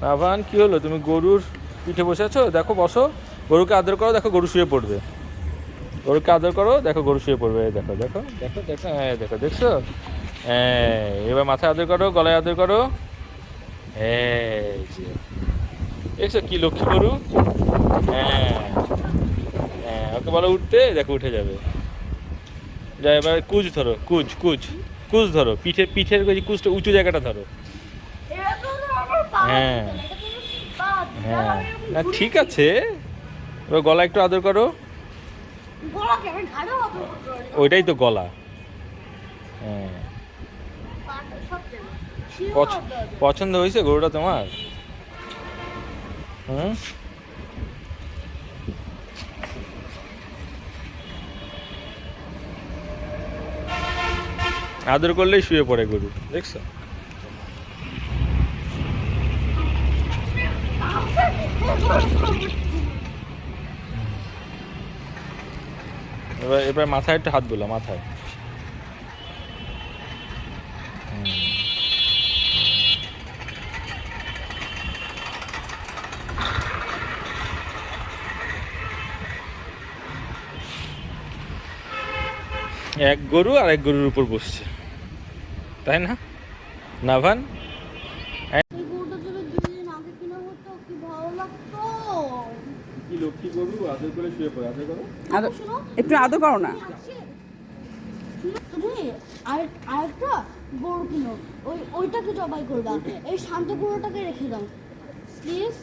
নাভান কি হলো, তুমি গরুর পিঠে বসে আছো? দেখো বসো, গরুকে আদর করো, দেখো গরু শুয়ে পড়বে। গরুকে আদর করো, দেখো গরু শুয়ে পড়বে। এই দেখো দেখো দেখো দেখো, হ্যাঁ দেখো, দেখছো? হ্যাঁ, এবার মাথায় আদর করো, গলায় আদর করো। এই যে দেখছো কি লক্ষ্মী গরু। হ্যাঁ হ্যাঁ, ওকে বলো উঠতে, দেখো উঠে যাবে। যা, এবার কুচ ধরো, কুচ কুচ কুচ ধরো, পিঠের পিঠের ওই কুচটা উঁচু জায়গাটা ধরো। হ্যাঁ হ্যাঁ, না ঠিক আছে, এবার গলা একটু আদর করো। ওইটাই তো গলা। হ্যাঁ, পছন্দ হয়েছে গরুটা তোমার? হুম, আদর করলেই শুয়ে পড়ে গরু, দেখছো? এবার এবার মাথায় একটু হাত বুলা, মাথায়। এক গরু আর এক গরুর উপর বসছে, তাই না নাভান? কি লক্ষ্মী গরু, আদর করে শুয়ে পড়ে, আদর করো। একটু আদর করো না। তুমি আরেকটা গরু কিনো, ওইটাকে জবাই করবা, এই শান্ত গরুটাকে রেখে দাও প্লিজ।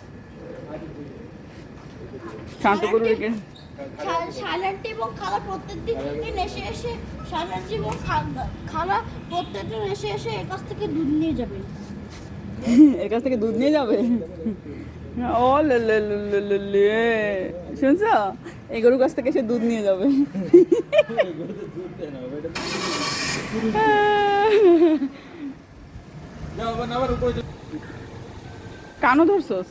শান্ত গরু রেখে শালান্টি এবং খালা প্রত্যেকদিন এসে এসে শালান্টি এবং খালা প্রত্যেকদিন এসে এসে এর কাছ থেকে দুধ নিয়ে যাবে। এর কাছ থেকে দুধ নিয়ে যাবে? ও লে লে লে লে লে লে, শুনছো? এই গরুর কাছ থেকে সে দুধ নিয়ে যাবে। কানও ধরছস?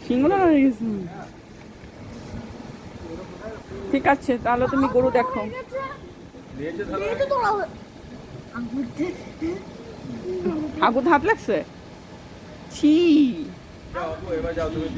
সিংহটা হয়ে গেছে। ঠিক আছে, তাহলে তুমি গরু দেখো। আগুতে হাত লাগছে? ছি। যাও, এবার যাও তুমি।